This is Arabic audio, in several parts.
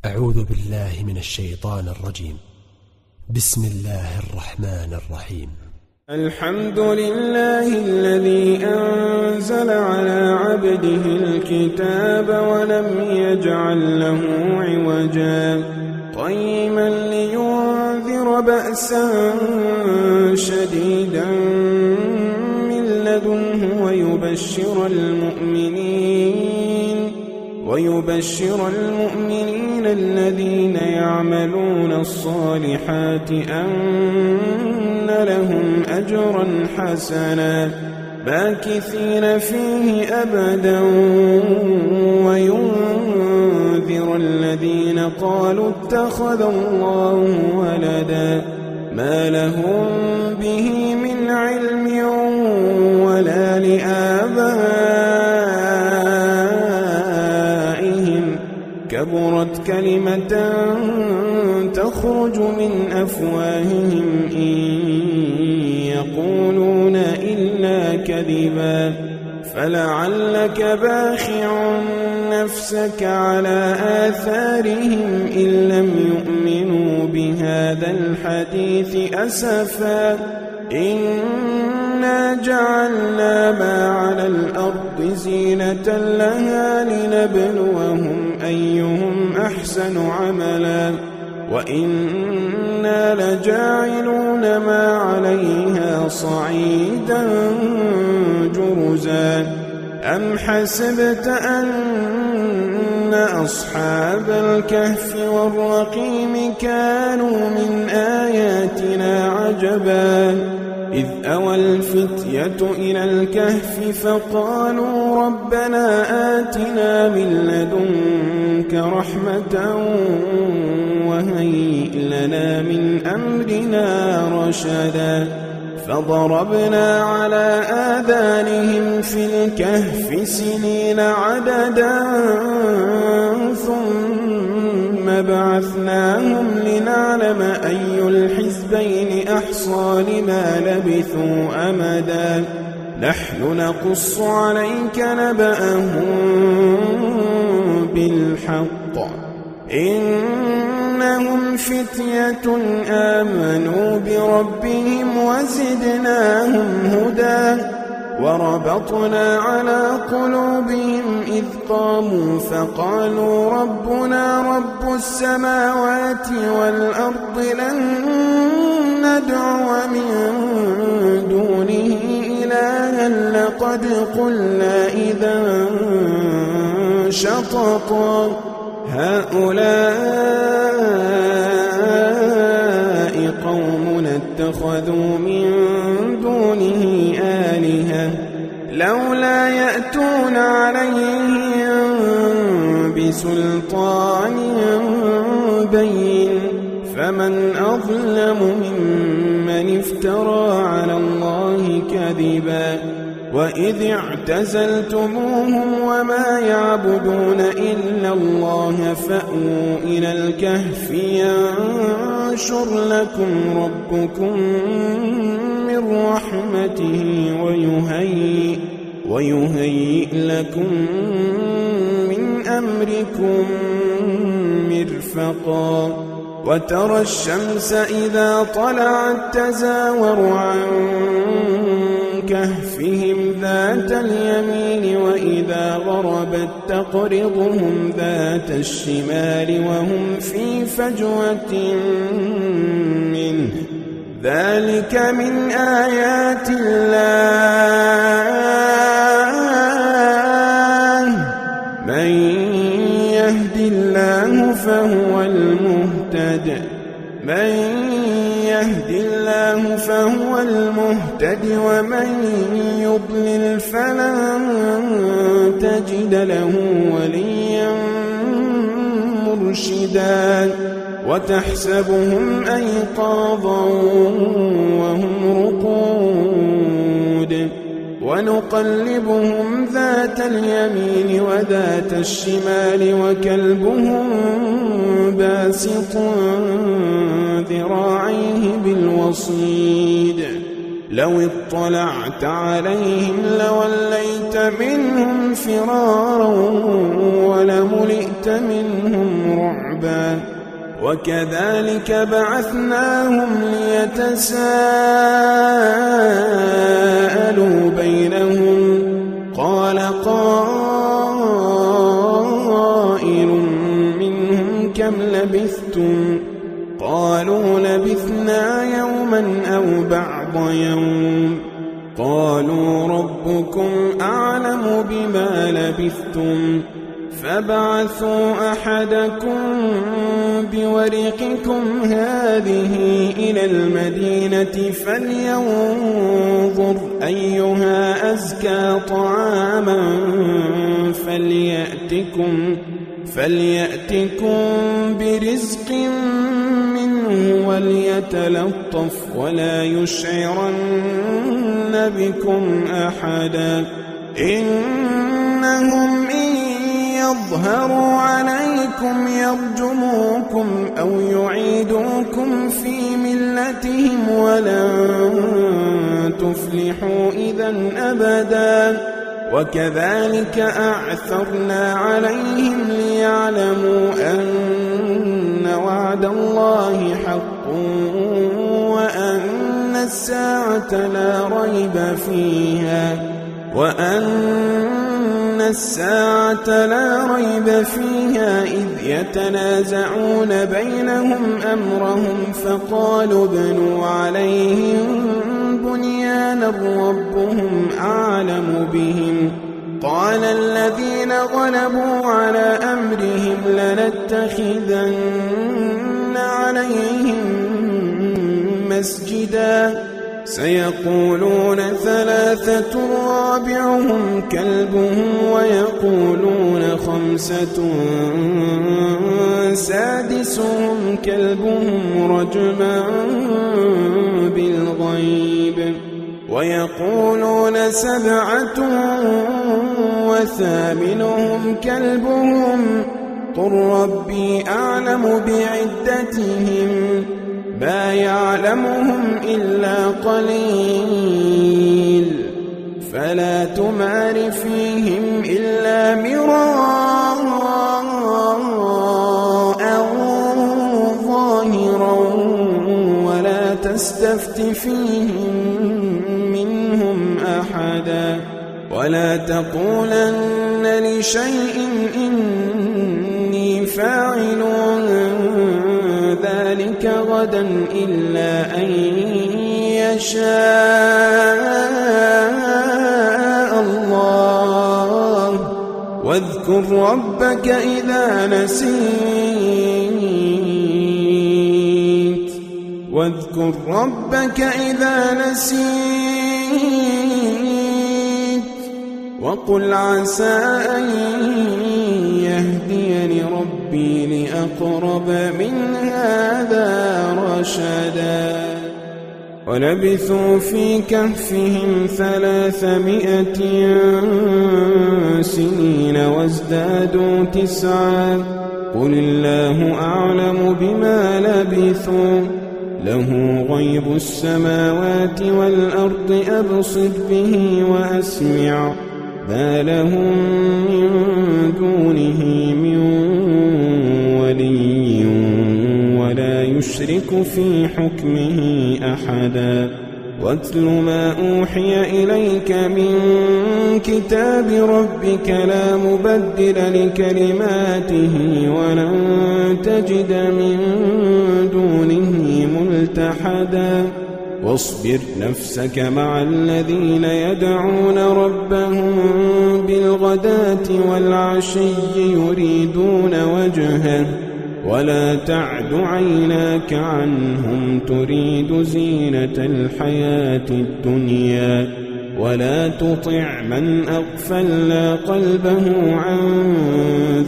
أعوذ بالله من الشيطان الرجيم. بسم الله الرحمن الرحيم. الحمد لله الذي أنزل على عبده الكتاب ولم يجعل له عوجا قيما لينذر بأسا شديدا من لدنه ويبشر المؤمنين الذين يعملون الصالحات أن لهم أجرا حسنا ماكثين فيه أبدا وينذر الذين قالوا اتخذ الله ولدا ما لهم به من علم ولا لآبائهم كبرت كلمة تخرج من أفواههم إن يقولون إلا كذبا فلعلك باخع نفسك على آثارهم إن لم يؤمنوا بهذا الحديث أسفا إنا جعلنا ما على الأرض زينة لها لنبلوهم أيهم أحسن عملا وإنا لجاعلون ما عليها صعيدا جرزا أم حسبت أن أصحاب الكهف والرقيم كانوا من آياتنا عجبا إذ أوى الفتية إلى الكهف فقالوا ربنا آتنا من لدنك رحمة وهيئ لنا من أمرنا رشدا فضربنا على آذانهم في الكهف سنين عددا ثم بعثناهم لنعلم أي الحزبين أحصى لما لبثوا أمدا نحن نقص عليك نبأهم بالحق إنهم فتية آمنوا بربهم وزدناهم هدى وربطنا على قلوبهم إذ قاموا فقالوا ربنا رب السماوات والأرض لن ندعو من دونه إلها لقد قلنا إذا شططا هؤلاء قومنا اتخذوا من دونه آلهة لولا يأتون عليهم بسلطان بين فمن أظلم ممن افترى على الله كذبا وإذ اعتزلتموهم وما يعبدون إلا الله فأووا إلى الكهف ينشر لكم ربكم من رحمته ويهيئ لكم من أمركم مرفقا وترى الشمس إذا طلعت تزاور عن كهفهم ذات اليمين وإذا غربت تقرضهم ذات الشمال وهم في فجوة منه ذلك من آيات الله من يهد الله فهو المهتد ومن يضلل فلن تجد له وليا مرشدا وتحسبهم أيقاظا وهم رقود ونقلبهم ذات اليمين وذات الشمال وكلبهم باسط ذراعيه بالوصيد لو اطلعت عليهم لوليت منهم فرارا ولملئت منهم رعبا وكذلك بعثناهم ليتساءلوا بينهم قال قائل منهم كم لبثتم قالوا لبثنا يوما أو بعض يوم قالوا ربكم أعلم بما لبثتم فابعثوا أحدكم بورقكم هذه إلى المدينة فلينظر أيها أزكى طعاما فليأتكم برزق منه وليتلطف ولا يشعرن بكم أحدا إنهم إن يظهروا عليكم يرجموكم أو يعيدوكم في ملتهم ولن تفلحوا إذا أبدا وكذلك أعثرنا عليهم ليعلموا أن وعد الله حق وأن الساعة لا ريب فيها إذ يتنازعون بينهم أمرهم فقالوا ابنوا عليهم بنيانا ربهم أعلم بهم قال الذين غلبوا على أمرهم لنتخذن عليهم مسجدا سيقولون ثلاثة رابعهم كلبهم ويقولون خمسة سادسهم كلبهم رجما بالغيب ويقولون سبعة وثامنهم كلبهم قل ربي أعلم بعدتهم ما يعلمهم إلا قليل فلا تمار فيهم إلا مراء ظاهرا ولا تستفت فيهم منهم أحدا ولا تقولن لشيء إني فاعل ذلك غدا إلا أن يشاء الله واذكر ربك إذا نسيت وقل عسى أن يهديني ربي لأقرب من هذا رشدا ولبثوا في كهفهم 300 سنين وازدادوا 9 قل الله أعلم بما لبثوا له غيب السماوات والأرض أبصر به وأسمع ما لهم من دونه من ولي ولا يشرك في حكمه أحدا واتل ما أوحي إليك من كتاب ربك لا مبدل لكلماته ولن تجد من دونه ملتحدا واصبر نفسك مع الذين يدعون ربهم بالغداة والعشي يريدون وجهه ولا تعد عيناك عنهم تريد زينة الحياة الدنيا ولا تطع من أغفلنا قلبه عن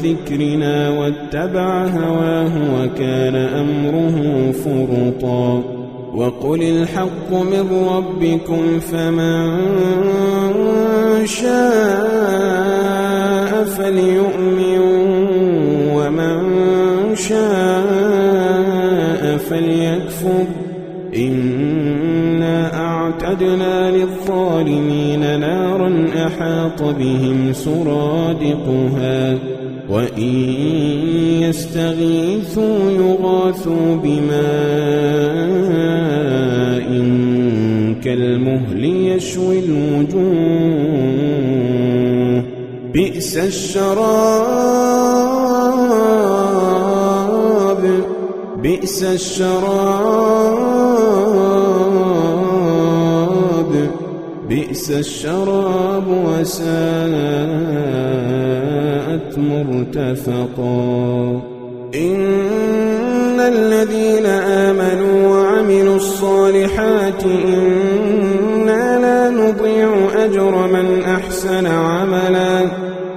ذكرنا واتبع هواه وكان أمره فرطا وقل الحق من ربكم فمن شاء فليؤمن ومن شاء فليكفر إنا وأعتدنا للظالمين نارا أحاط بهم سرادقها وإن يستغيثوا يغاثوا بماء كالمهل يشوي الوجوه بئس الشراب بئس الشراب بئس الشراب وساءت مرتفقا إن الذين آمنوا وعملوا الصالحات إنا لا نضيع أجر من أحسن عملا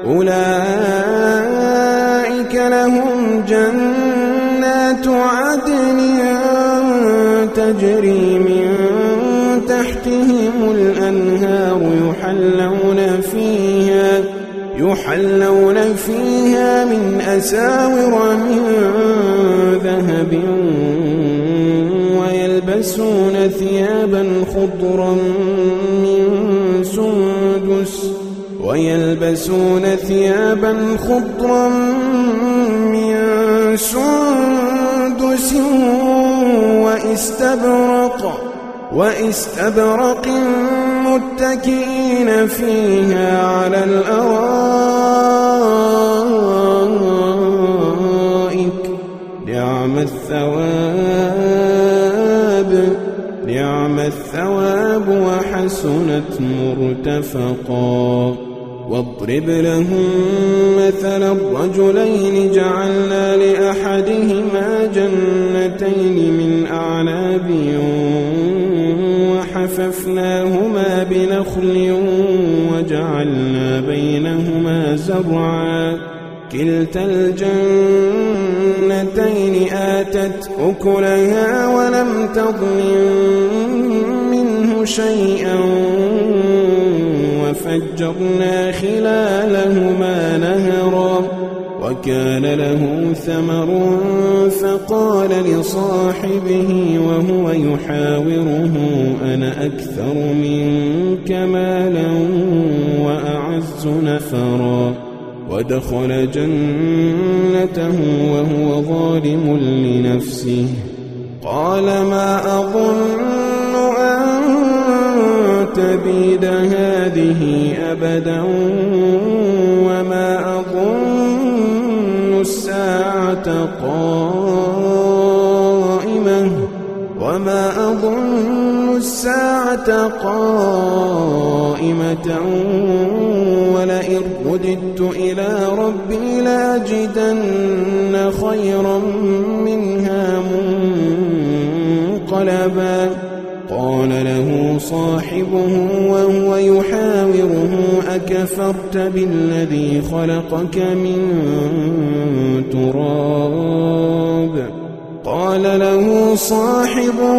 أولئك لهم جنات عدن تجري من تحتهم الأنهار يحلون فيها من أساور من ذهب ويلبسون ثيابا خضرا من سندس وإستبرق متكئين فيها على الأرائك نعم الثواب وحسنت مرتفقا واضرب لهم مثلا الرجلين جعلنا لأحدهما جنتين من أعناب وحففناهما بنخل وجعلنا بينهما زرعا كلتا الجنتين آتت أكلها ولم تظلم منه شيئا وفجرنا خلالهما نهرا وكان له ثمر فقال لصاحبه وهو يحاوره أنا أكثر منك مالا وأعز نفرا ودخل جنته وهو ظالم لنفسه قال ما أظن أن تبيد هذه أبدا وما أظن الساعة قائمة ولئن رددت إلى ربي لأجدن خيرا منها منقلبا قال له صاحبه وهو يحاوره أكفرت بالذي خلقك من تراب قال له صاحبه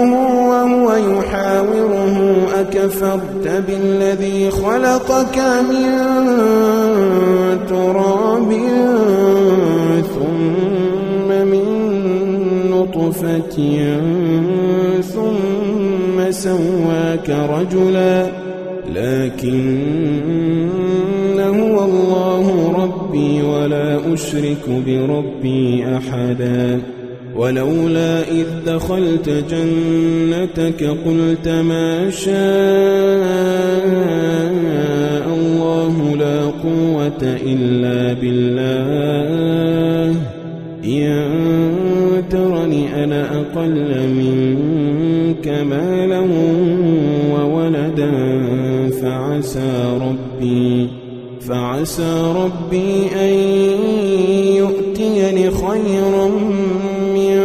وهو يحاوره أكفرت بالذي خلقك من تراب ثم من نطفة ثم سواك رجلا لكن هو الله ربي ولا أشرك بربي أحدا ولولا إذ دخلت جنتك قلت ما شاء الله لا قوة إلا بالله إن ترني أنا أقل منك مالا وولدا فعسى ربي أن يؤتيني خيرا من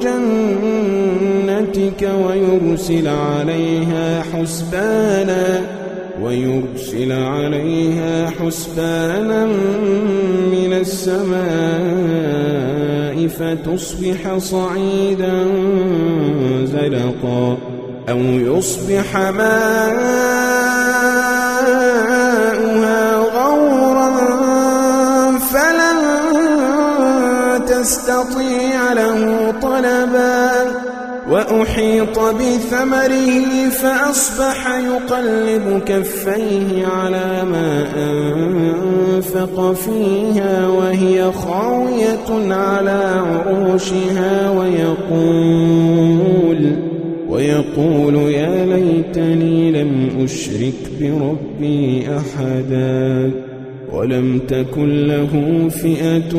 جنتك ويرسل عليها حسبانا من السماء فتصبح صعيدا زلقا أو يصبح ماؤها غورا فلن تستطيع له طلبا وأحيط بثمره فأصبح يقلب كفيه على ما أنفق فيها وهي خاوية على عروشها ويقول يا ليتني لم أشرك بربي أحدا ولم تكن له فئة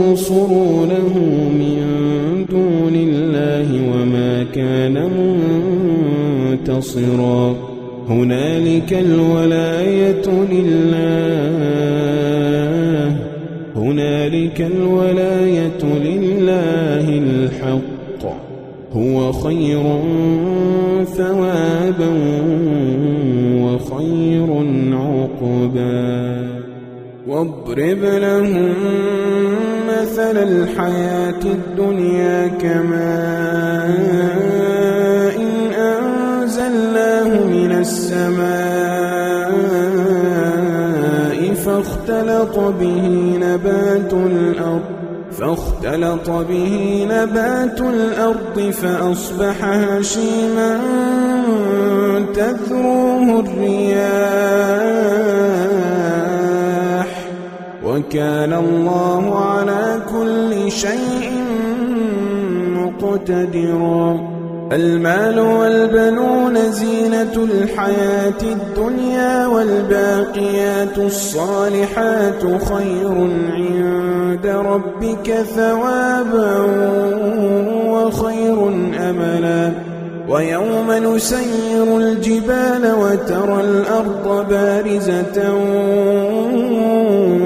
ينصرونه من دون الله وما كان منتصرا هنالك الولاية لله الحق هو خير ثوابا وخير عقبا واضرب لهم مثل الحياة الدنيا كماء أنزلناه من السماء فاختلط به نبات الأرض فأصبح هشيما تذروه الرياح وكان الله على كل شيء مقتدرا المال والبنون زينة الحياة الدنيا والباقيات الصالحات خير عند ربك ثوابا وخير أملا ويوم نسير الجبال وترى الأرض بارزة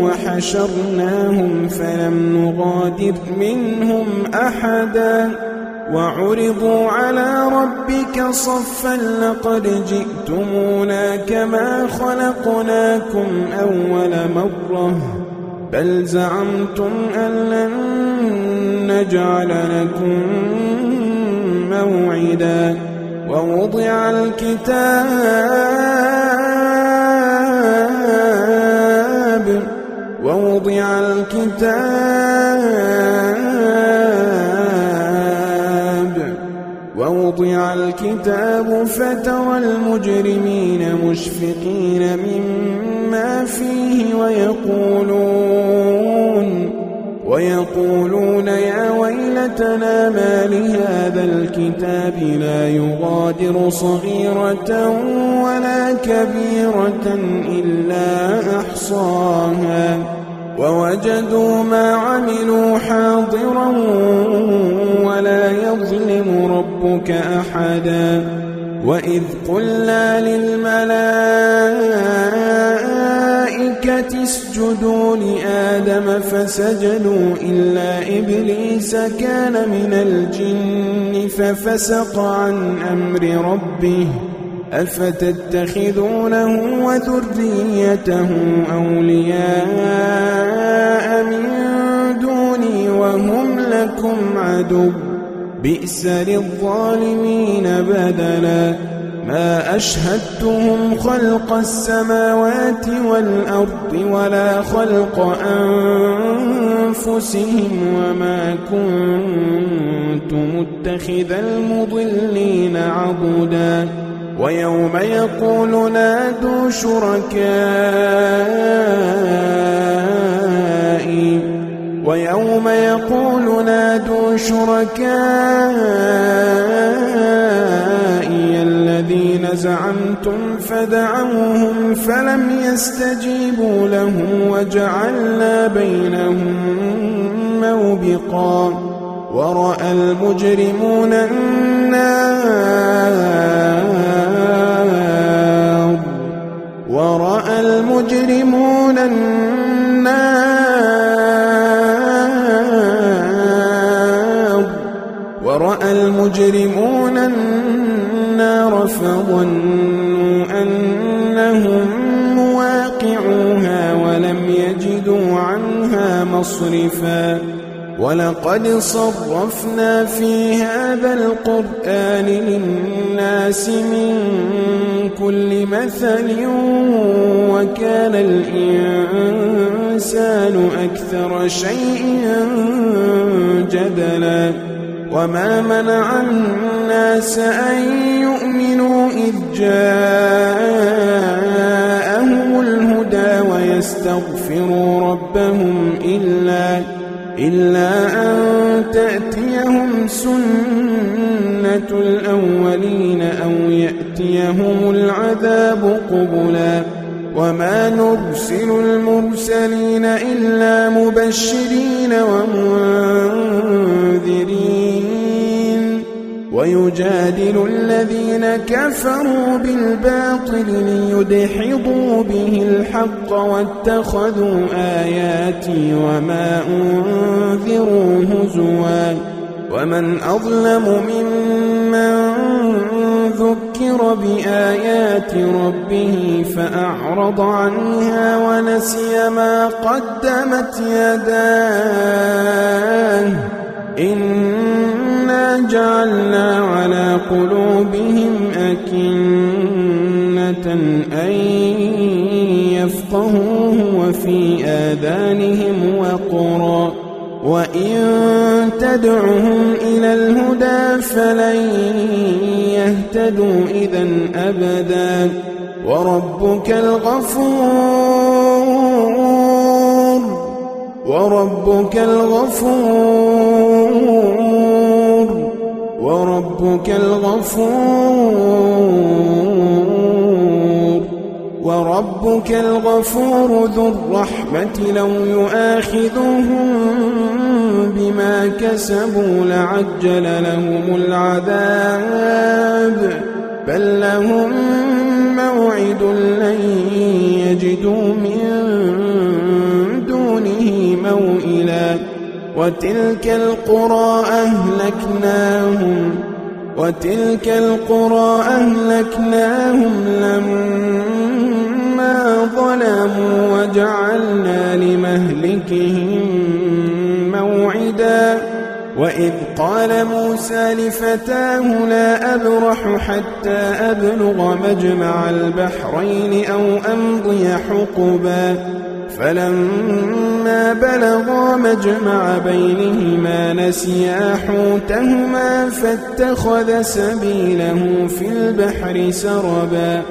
وحشرناهم فلم نغادر منهم أحدا وعرضوا على ربك صفا لقد جئتمونا كما خلقناكم أول مرة بل زعمتم أن لن نجعل لكم موعدا ووضع الكتاب فترى المجرمين مشفقين مما فيه ويقولون يا ويلتنا ما لهذا الكتاب لا يغادر صغيرة ولا كبيرة إلا أحصاها ووجدوا ما عملوا حاضرا ولا يظلم ربك أحدا وإذ قلنا للملائكة اسجدوا لآدم فسجدوا إلا إبليس كان من الجن ففسق عن أمر ربه أفتتخذونه وذريته أولياء من دوني وهم لكم عدو بئس للظالمين بدلا ما أشهدتهم خلق السماوات والأرض ولا خلق أنفسهم وما كنت متخذ المضلين عضدا ويوم يقول نادوا شركائي الذين زعمتم فدعوهم فلم يستجيبوا لهم وجعلنا بينهم موبقا ورأى المجرمون النار فظنوا أنهم مواقعوها ولم يجدوا عنها مصرفا ولقد صرفنا في هذا القرآن للناس من كل مثل وكان الإنسان أكثر شيء جدلا وما منع الناس أن يؤمنوا إذ جاءهم الهدى ويستغفروا ربهم إلا أن تأتيهم سنة الأولين أو يأتيهم العذاب قبلا وما نرسل المرسلين إلا مبشرين ومنذرين ويجادل الذين كفروا بالباطل ليدحضوا به الحق واتخذوا آياتي وما أنذروا هزوا ومن أظلم ممن ذكر بآيات ربه فأعرض عنها ونسي ما قدمت يداه إنا جعلنا على قلوبهم أكنة أن يفقهوه وفي آذانهم وقرا وإن تدعهم إلى الهدى فلن يهتدوا إذن أبدا وربك الغفور ذو الرحمة لو يؤاخذهم بما كسبوا لعجل لهم العذاب بل لهم موعد لن يجدوا من دونه موئلا وتلك القرى أهلكناهم لما ظلموا وجعلنا لمهلكهم موعدا وإذ قال موسى لفتاه لا أبرح حتى أبلغ مجمع البحرين أو أمضي حقبا فلما بلغا مجمع بينهما نسيا حوتهما فاتخذ سبيله في البحر سربا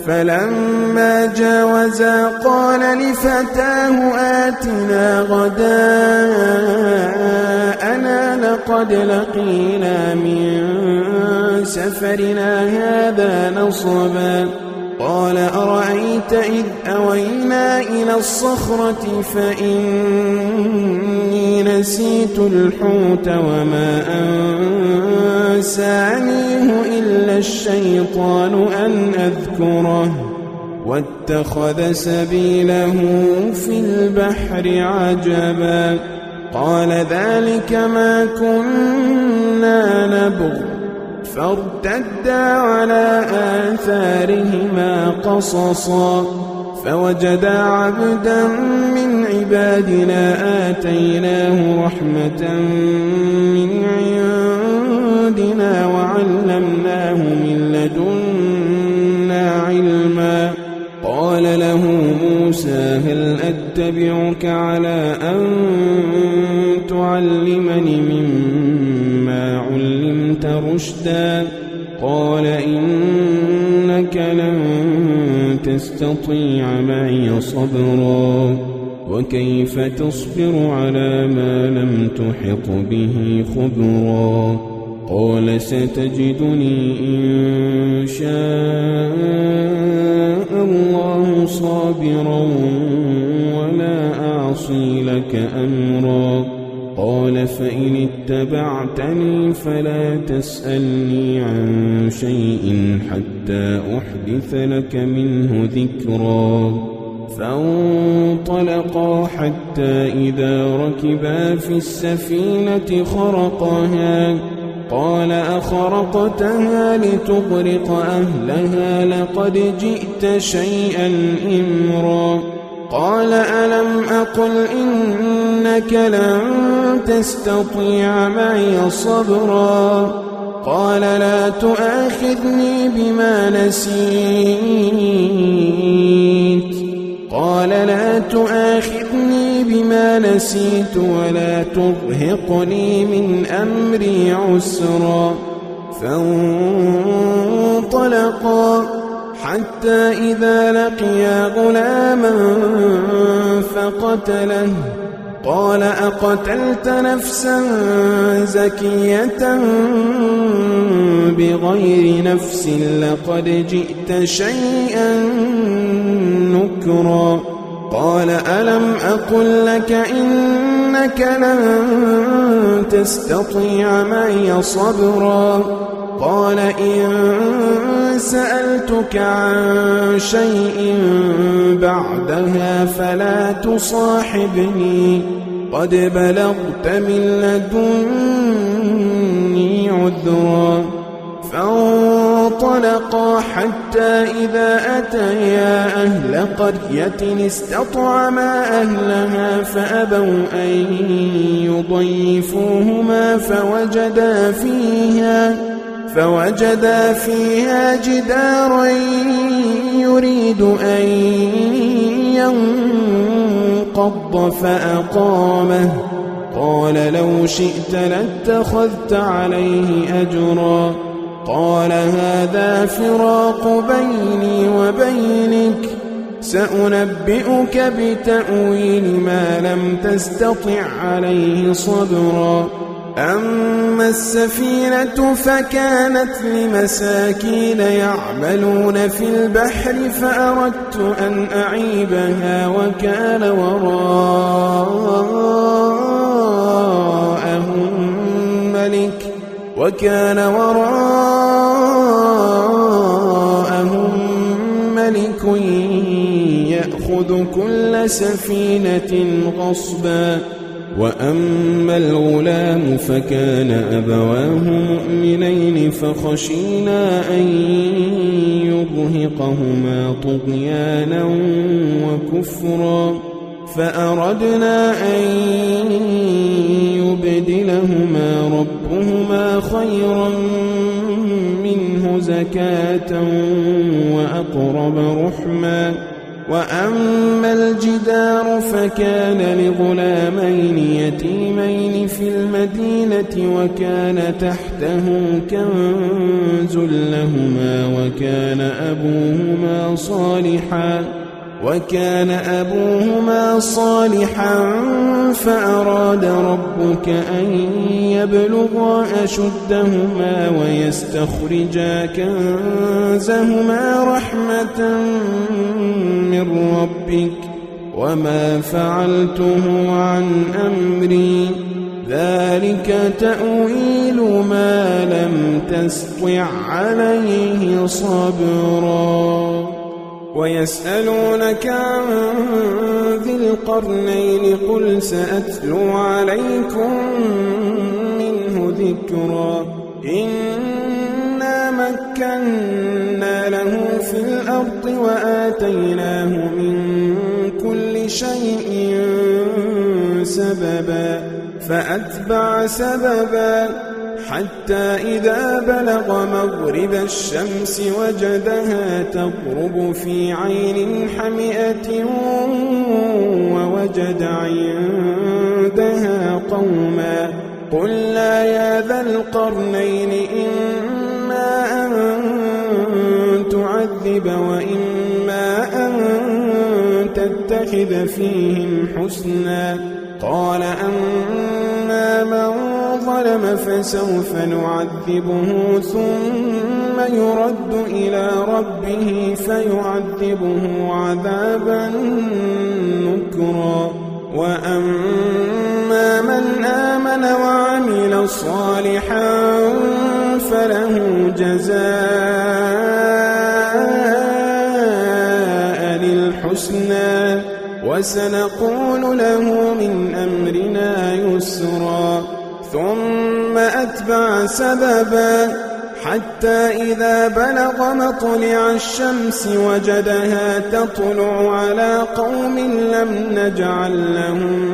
فلما جاوزا قال لفتاه آتنا غداءنا لقد لقينا من سفرنا هذا نصبا قال أرأيت إذ أوينا إلى الصخرة فإني نسيت الحوت وما أنسانيه إلا الشيطان أن أذكره واتخذ سبيله في البحر عجبا قال ذلك ما كنا نبغ فارتدا على آثارهما قصصا فوجدا عبدا من عبادنا آتيناه رحمة من عندنا وعلمناه من لدنا علما قال له موسى هل أتبعك على أن تعلمني مما علمت رشدا قال إنك لن تستطيع معي صبرا وكيف تصبر على ما لم تحط به خبرا قال ستجدني إن شاء الله صابرا ولا أعصي لك أمرا قال فإن اتبعتني فلا تسألني عن شيء حتى أحدث لك منه ذكرا فانطلقا حتى إذا ركبا في السفينة خرقها قال أخرقتها لتغرق أهلها لقد جئت شيئا إمرا قال ألم أقل إنك لن تستطيع معي صبرا قال لا تؤاخذني بما نسيت قال لا تؤاخذني بما نسيت ولا ترهقني من أمري عسرا فانطلقا حتى إذا لقيا غلاما فقتله قال أقتلت نفسا زكية بغير نفس لقد جئت شيئا نكرا قال ألم أقل لك إنك لن تستطيع معي صبرا قال إن سألتك عن شيء بعدها فلا تصاحبني قد بلغت من لدني عذرا فانطلقا حتى إذا أتيا أهل قرية استطعما أهلها فأبوا أن يضيفوهما فوجدا فيها جدارا يريد أن ينقض فأقامه قال لو شئت لاتخذت عليه أجرا قال هذا فراق بيني وبينك سأنبئك بتأويل ما لم تستطع عليه صبرا أما السفينة فكانت لمساكين يعملون في البحر فأردت أن أعيبها وكان وراءهم ملك يأخذ كل سفينة غصبا وأما الغلام فكان أبواه مؤمنين فخشينا أن يرهقهما طغيانا وكفرا فأردنا أن يبدلهما ربهما خيرا منه زكاة وأقرب رحما وأما الجدار فكان لغلامين يتيمين في المدينة وكان تحته كنز لهما وكان أبوهما صالحا فأراد ربك أن يبلغا أشدهما ويستخرجا كنزهما رحمة من ربك وما فعلته عن أمري ذلك تأويل ما لم تستطع عليه صبرا ويسألونك عن ذي القرنين قل سأتلو عليكم منه ذكرا إنا مكنا له في الأرض وآتيناه من كل شيء سببا فأتبع سببا حتى إذا بلغ مغرب الشمس وجدها تغرب في عين حمئة ووجد عندها قوما قلنا يا ذا القرنين إما أن تعذب وإما أن تتخذ فيهم حسنا قال أما من ظلم فسوف نعذبه ثم يرد إلى ربه فيعذبه عذابا نكرا وأما من آمن وعمل صالحا فله جزاء الحسنى وسنقول له من أمرنا يسرا ثم أتبع سببا حتى إذا بلغ مطلع الشمس وجدها تطلع على قوم لم نجعل لهم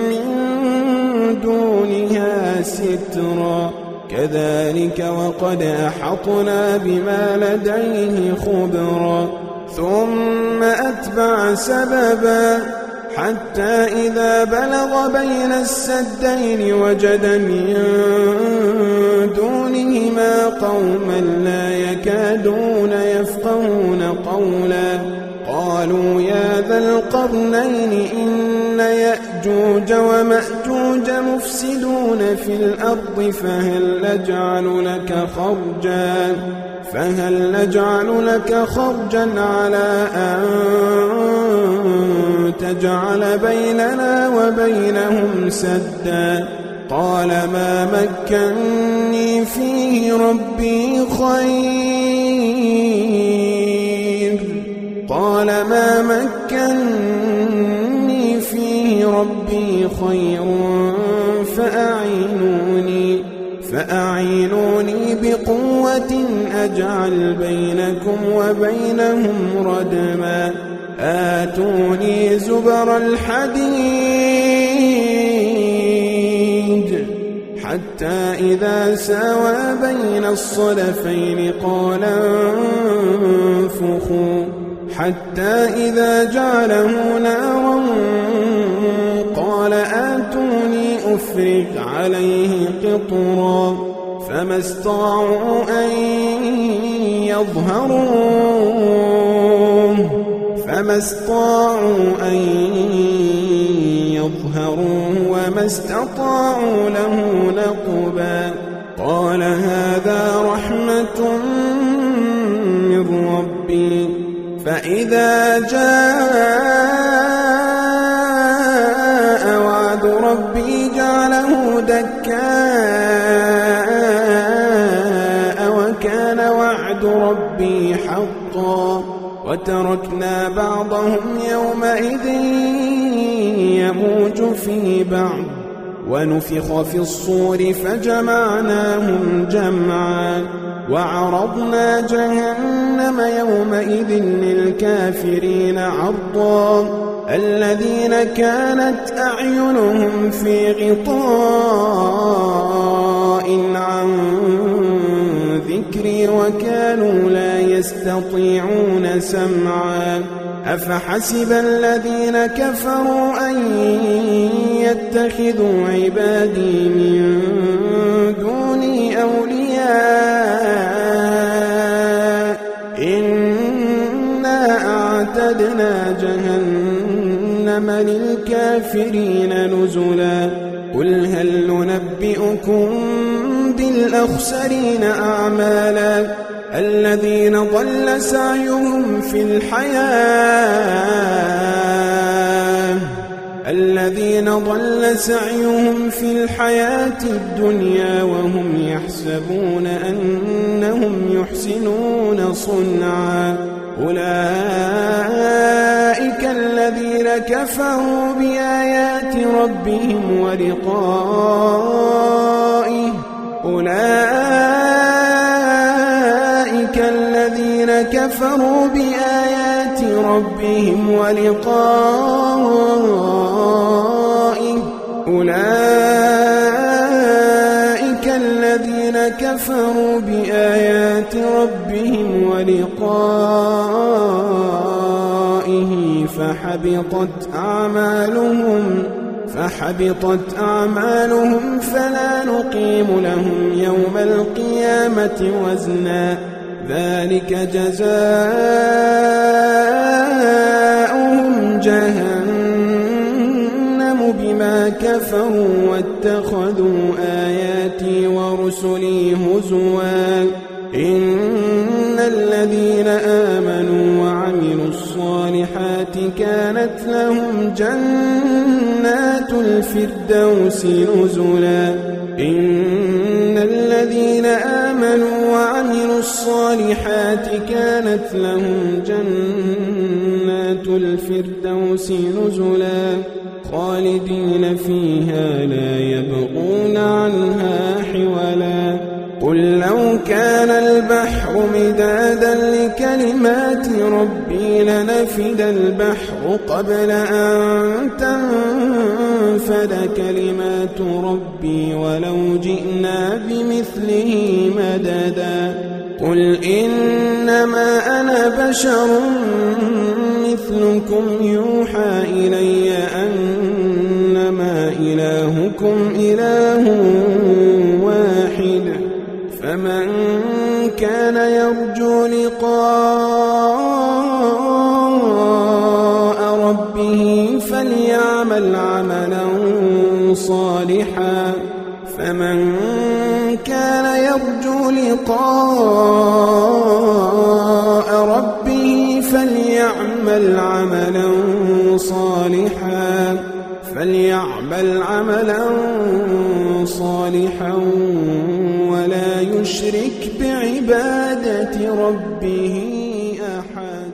من دونها سترا كذلك وقد أحطنا بما لديه خبرا ثم أتبع سببا حتى إذا بلغ بين السدين وجد من دونهما قوما لا يكادون يفقهون قولا قالوا يا ذا القرنين إن يأجوج ومأجوج مفسدون في الأرض فهل نجعل لك خرجا على أن تجعل بيننا وبينهم سدا قال ما مكني فيه ربي خير فأعينوني بقوة أجعل بينكم وبينهم ردما آتوني زبر الحديد حتى إذا ساوى بين الصدفين قال انفخوا حتى إذا جعله نارا قال آتوني أفرغ عليه قطرا فما استطاعوا أن يظهروه وما استطاعوا له نقبا قال هذا رحمة من ربي فإذا جاء وعد ربي جعله دكاء وكان وعد ربي حقا وتركنا بعضهم يومئذ يموج في بعض ونفخ في الصور فجمعناهم جمعا وعرضنا جهنم يومئذ للكافرين عرضا الذين كانت أعينهم في غطاء عن ذكري وكانوا لا يستطيعون سمعا أفحسب الذين كفروا أن يتخذوا عبادي من دوني أولياء إنا أعتدنا جهنم للكافرين نزلا قل هل ننبئكم بالأخسرين أعمالا الذين ضل سعيهم في الحياة الدنيا وهم يحسبون أنهم يحسنون صنعا أولئك الذين كفروا بآيات ربهم ولقائه أولئك الذين كفروا بآيات ربهم ولقائه فحبطت أعمالهم فلا نقيم لهم يوم القيامة وزنا ذلك جزاؤهم جهنم بما كفروا واتخذوا آياتي ورسلي هزوا إن الذين آمنوا وعملوا الصالحات كانت لهم جنات الفردوس نزلا إن الذين آمنوا وعملوا الصالحات كانت لهم جنات الفردوس نزلا خالدين فيها لا يبغون عنها حولا قل لو كان البحر مدادا لكلمات ربي لنفد البحر قبل أن تنفد كلمات ربي ولو جئنا بمثله مددا قل إنما أنا بشر مثلكم يوحى إلي أنما إلهكم إله واحد فمن كان يرجو لقاء ربه فليعمل عملا صالحا فليعمل عملا صالحا ولا يشرك بعبادة ربه أحدا.